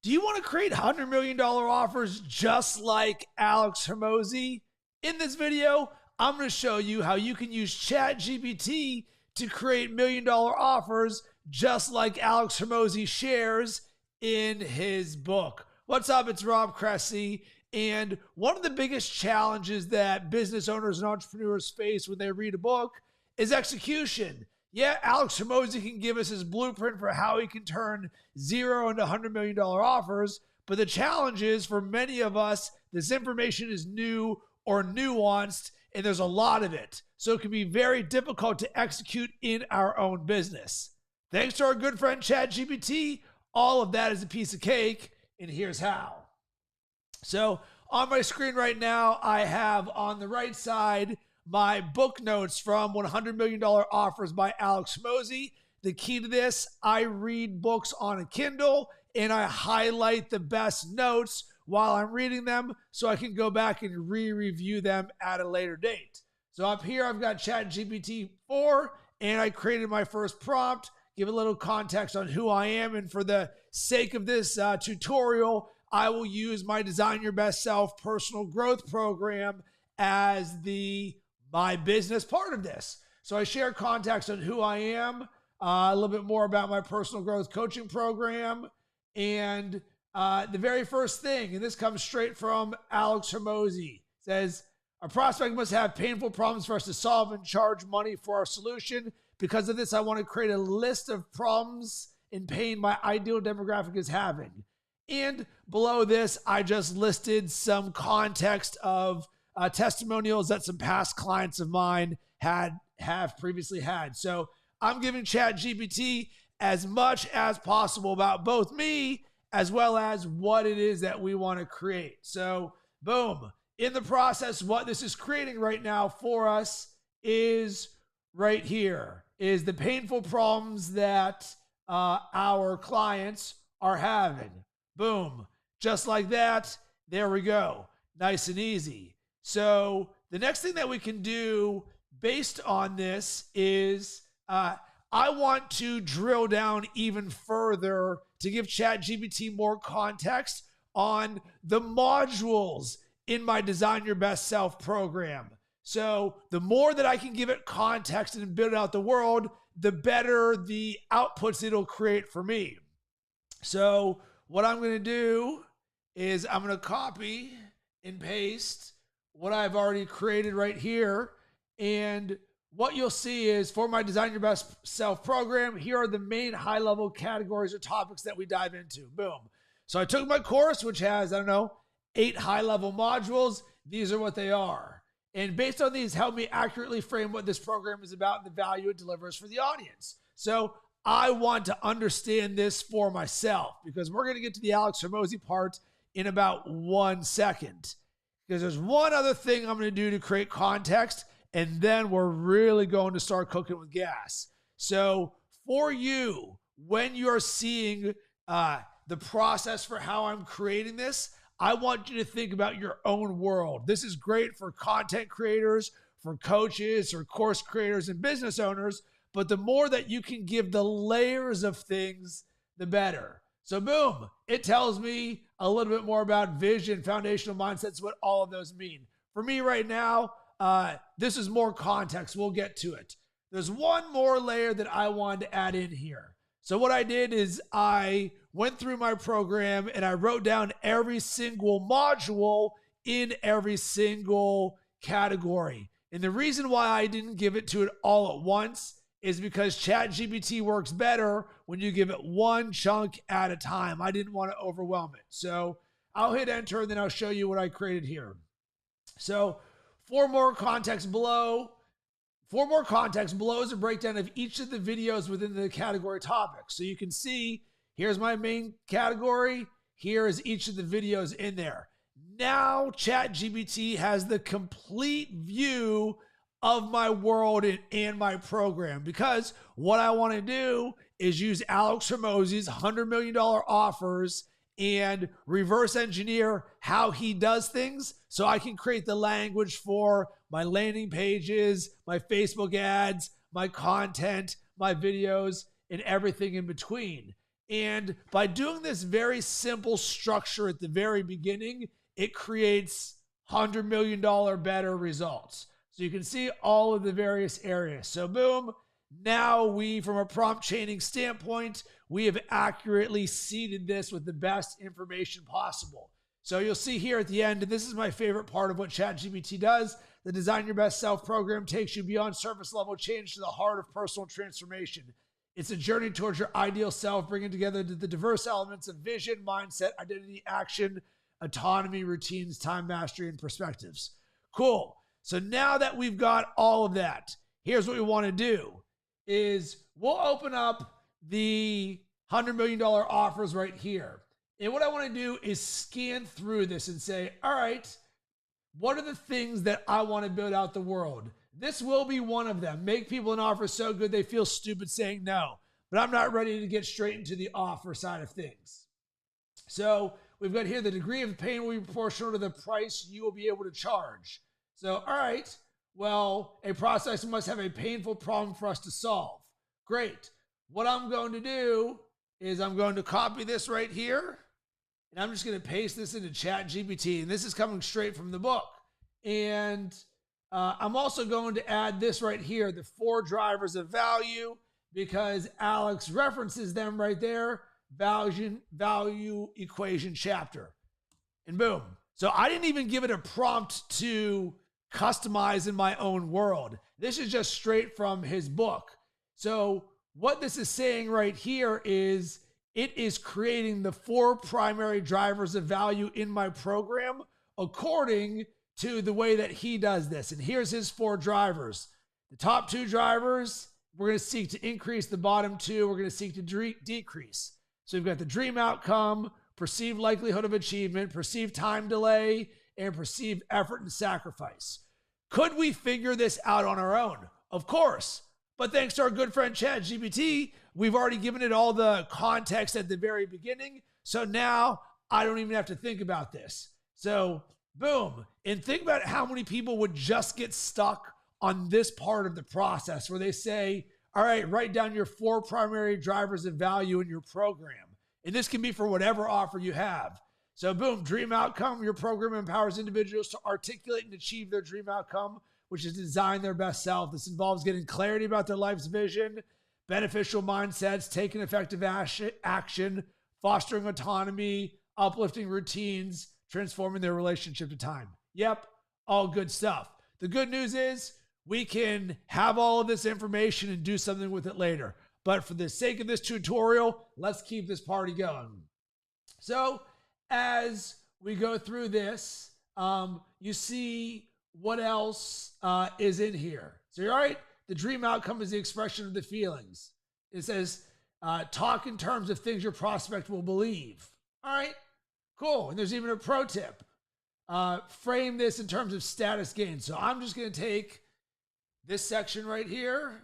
Do you want to create $100 million offers just like Alex Hormozi? In this video, I'm going to show you how you can use ChatGPT to create $1 million offers just like Alex Hormozi shares in his book. What's up? It's Rob Cressy. And one of the biggest challenges that business owners and entrepreneurs face when they read a book is execution. Yeah, Alex Hormozi can give us his blueprint for how he can turn zero into $100 million offers. But the challenge is, for many of us, this information is new or nuanced, and there's a lot of it. So it can be very difficult to execute in our own business. Thanks to our good friend ChatGPT, all of that is a piece of cake, and here's how. So on my screen right now, I have on the right side my book notes from $100 Million Offers by Alex Hormozi. The key to this, I read books on a Kindle and I highlight the best notes while I'm reading them so I can go back and re-review them at a later date. So up here, I've got ChatGPT 4 and I created my first prompt, give a little context on who I am. And for the sake of this tutorial, I will use my Design Your Best Self personal growth program as my business part of this. So I share context on who I am, a little bit more about my personal growth coaching program. And the very first thing, and this comes straight from Alex Hormozi, says, a prospect must have painful problems for us to solve and charge money for our solution. Because of this, I want to create a list of problems and pain my ideal demographic is having. And below this, I just listed some context of testimonials that some past clients of mine have previously had. So I'm giving ChatGPT as much as possible about both me as well as what it is that we want to create. So boom, in the process, what this is creating right now for us is right here, is the painful problems that our clients are having. Boom, just like that, there we go, nice and easy. So the next thing that we can do based on this is I want to drill down even further to give ChatGPT more context on the modules in my Design Your Best Self program. So the more that I can give it context and build out the world, the better the outputs it'll create for me. So what I'm going to do is I'm going to copy and paste what I've already created right here. And what you'll see is for my Design Your Best Self program, here are the main high-level categories or topics that we dive into. Boom. So I took my course, which has, 8 high-level modules. These are what they are. And based on these, help me accurately frame what this program is about and the value it delivers for the audience. So I want to understand this for myself because we're going to get to the Alex Hormozi part in about 1 second. Because there's one other thing I'm going to do to create context, and then we're really going to start cooking with gas. So for you, when you're seeing the process for how I'm creating this, I want you to think about your own world. This is great for content creators, for coaches, or course creators and business owners, but the more that you can give the layers of things, the better. So boom, it tells me a little bit more about vision, foundational mindsets, what all of those mean. For me right now, this is more context. We'll get to it. There's one more layer that I wanted to add in here. So what I did is I went through my program and I wrote down every single module in every single category. And the reason why I didn't give it to it all at once is because ChatGPT works better when you give it one chunk at a time. I didn't want to overwhelm it. So I'll hit enter and then I'll show you what I created here. So for more context below is a breakdown of each of the videos within the category topics. So you can see, here's my main category. Here is each of the videos in there. Now ChatGPT has the complete view of my world and my program, because what I want to do is use Alex Hormozi's $100 million offers and reverse engineer how he does things so I can create the language for my landing pages, my Facebook ads, my content, my videos, and everything in between. And by doing this very simple structure at the very beginning, it creates $100 million better results. So you can see all of the various areas. So boom, now we, from a prompt chaining standpoint, we have accurately seeded this with the best information possible. So you'll see here at the end, and this is my favorite part of what ChatGPT does, the Design Your Best Self program takes you beyond surface level change to the heart of personal transformation. It's a journey towards your ideal self, bringing together the diverse elements of vision, mindset, identity, action, autonomy, routines, time mastery, and perspectives. Cool. So now that we've got all of that, here's what we want to do is we'll open up the $100 million offers right here. And what I want to do is scan through this and say, all right, what are the things that I want to build out the world? This will be one of them. Make people an offer so good they feel stupid saying no. But I'm not ready to get straight into the offer side of things. So we've got here the degree of pain will be proportional to the price you will be able to charge. So, all right, well, a process must have a painful problem for us to solve. Great. What I'm going to do is I'm going to copy this right here, and I'm just going to paste this into ChatGPT. And this is coming straight from the book. And I'm also going to add this right here, the 4 drivers of value, because Alex references them right there, value equation chapter. And boom. So I didn't even give it a prompt to customize in my own world. This is just straight from his book. So what this is saying right here is it is creating the 4 primary drivers of value in my program according to the way that he does this. And here's his 4 drivers. The top 2 drivers, we're going to seek to increase. The bottom 2, we're going to seek to decrease. So we've got the dream outcome, perceived likelihood of achievement, perceived time delay, and perceived effort and sacrifice. Could we figure this out on our own? Of course. But thanks to our good friend ChatGPT, we've already given it all the context at the very beginning. So now I don't even have to think about this. So boom. And think about how many people would just get stuck on this part of the process where they say, all right, write down your 4 primary drivers of value in your program. And this can be for whatever offer you have. So boom, dream outcome. Your program empowers individuals to articulate and achieve their dream outcome, which is to design their best self. This involves getting clarity about their life's vision, beneficial mindsets, taking effective action, fostering autonomy, uplifting routines, transforming their relationship to time. Yep, all good stuff. The good news is we can have all of this information and do something with it later. But for the sake of this tutorial, let's keep this party going. So as we go through this, you see what else is in here. So you're all right. The dream outcome is the expression of the feelings. It says, talk in terms of things your prospect will believe. All right, cool. And there's even a pro tip. Frame this in terms of status gain. So I'm just going to take this section right here.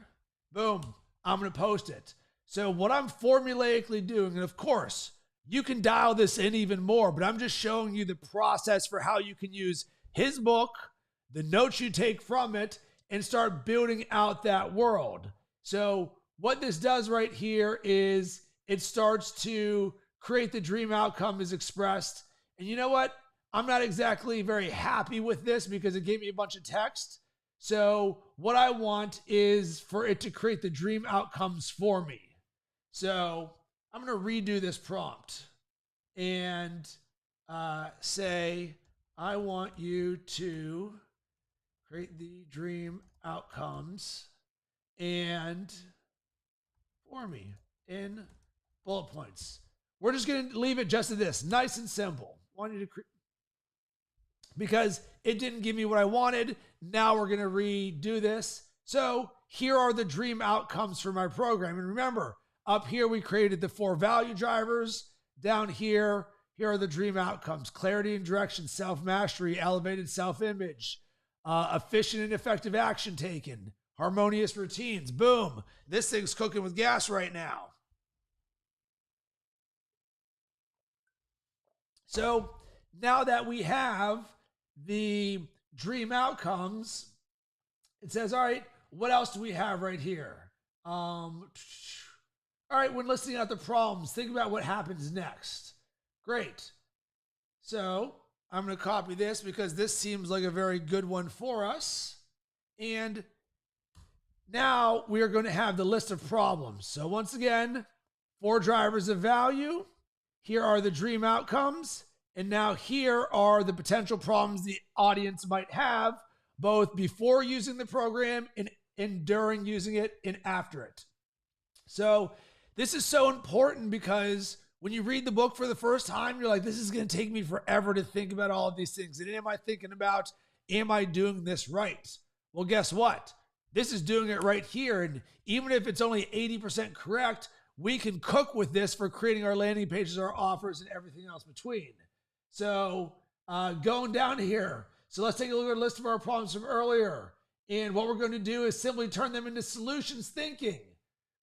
Boom. I'm going to post it. So what I'm formulaically doing, and of course, you can dial this in even more, but I'm just showing you the process for how you can use his book, the notes you take from it, and start building out that world. So what this does right here is it starts to create the dream outcome as expressed. And you know what? I'm not exactly very happy with this because it gave me a bunch of text. So what I want is for it to create the dream outcomes for me. So I'm going to redo this prompt and say, I want you to create the dream outcomes and for me in bullet points. We're just going to leave it just at this. Nice and simple. I want you to because it didn't give me what I wanted. Now we're going to redo this. So here are the dream outcomes for my program. And remember, up here we created the 4 value drivers. Down here, here are the dream outcomes: clarity and direction, self-mastery, elevated self-image, efficient and effective action taken, harmonious routines. Boom. This thing's cooking with gas right now. So now that we have the dream outcomes, it says, all right, what else do we have right here? All right, when listing out the problems, think about what happens next. Great. So I'm going to copy this because this seems like a very good one for us. And now we are going to have the list of problems. So once again, 4 drivers of value. Here are the dream outcomes. And now here are the potential problems the audience might have, both before using the program and during using it and after it. So this is so important because when you read the book for the first time, you're like, this is going to take me forever to think about all of these things. And am I thinking about, am I doing this right? Well, guess what? This is doing it right here. And even if it's only 80% correct, we can cook with this for creating our landing pages, our offers, and everything else between. So going down here. So let's take a look at a list of our problems from earlier. And what we're going to do is simply turn them into solutions thinking.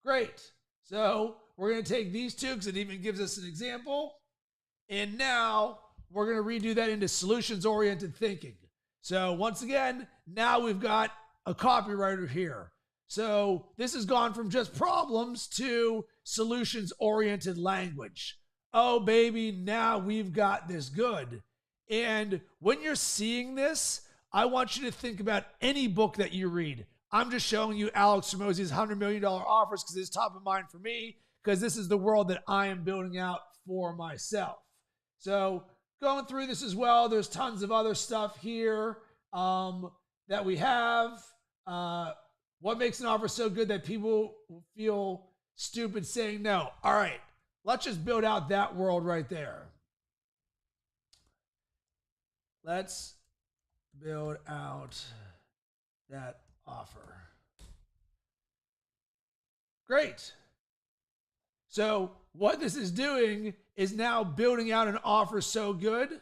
Great. So we're going to take these 2 because it even gives us an example. And now we're going to redo that into solutions-oriented thinking. So once again, now we've got a copywriter here. So this has gone from just problems to solutions-oriented language. Oh, baby, now we've got this good. And when you're seeing this, I want you to think about any book that you read. I'm just showing you Alex Hormozi's $100 million offers because it's top of mind for me, because this is the world that I am building out for myself. So going through this as well, there's tons of other stuff here that we have. What makes an offer so good that people feel stupid saying no? All right, let's just build out that world right there. Let's build out that offer. Great. So what this is doing is now building out an offer so good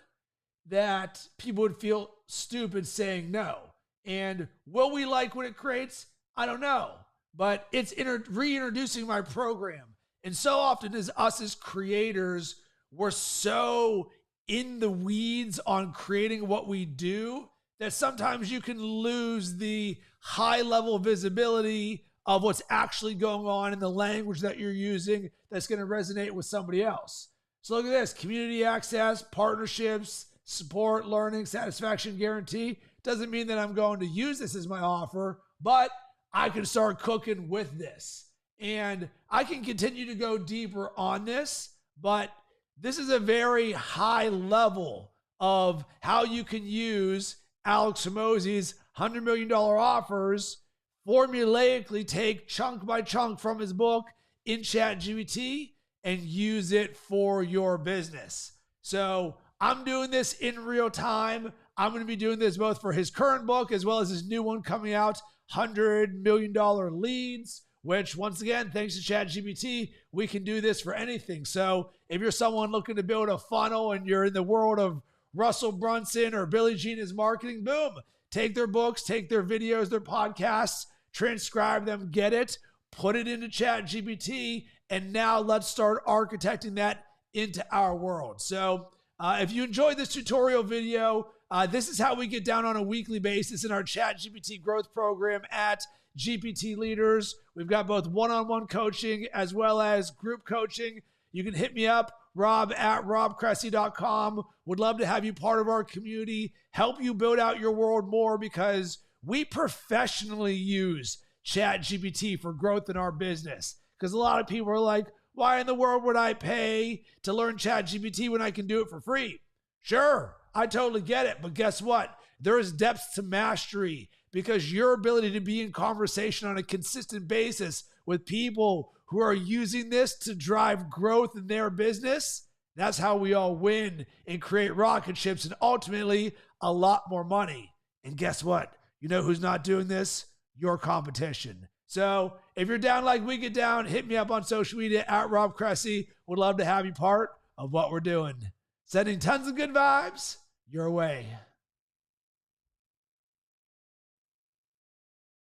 that people would feel stupid saying no. And will we like what it creates? I don't know. But it's reintroducing my program. And so often as us as creators, we're so in the weeds on creating what we do that sometimes you can lose the high level visibility of what's actually going on in the language that you're using that's going to resonate with somebody else. So look at this: community access, partnerships, support, learning, satisfaction guarantee. Doesn't mean that I'm going to use this as my offer, but I can start cooking with this. And I can continue to go deeper on this, but this is a very high level of how you can use Alex Hormozi's $100 million offers, formulaically take chunk by chunk from his book in ChatGPT and use it for your business. So I'm doing this in real time. I'm going to be doing this both for his current book as well as his new one coming out, $100 million Leads, which once again, thanks to ChatGPT, we can do this for anything. So if you're someone looking to build a funnel and you're in the world of Russell Brunson or Billie Jean's marketing, boom, take their books, take their videos, their podcasts, transcribe them, get it, put it into ChatGPT, and now let's start architecting that into our world. So if you enjoyed this tutorial video, this is how we get down on a weekly basis in our ChatGPT growth program at GPT Leaders. We've got both one-on-one coaching as well as group coaching. You can hit me up, rob@robcressy.com. Would love to have you part of our community, help you build out your world more, because we professionally use ChatGPT for growth in our business. Because a lot of people are like, why in the world would I pay to learn ChatGPT when I can do it for free? Sure, I totally get it. But guess what? There is depth to mastery, because your ability to be in conversation on a consistent basis with people who are using this to drive growth in their business, that's how we all win and create rocket ships and ultimately a lot more money. And guess what? You know who's not doing this? Your competition. So if you're down like we get down, hit me up on social media at Rob Cressy. Would love to have you part of what we're doing. Sending tons of good vibes your way.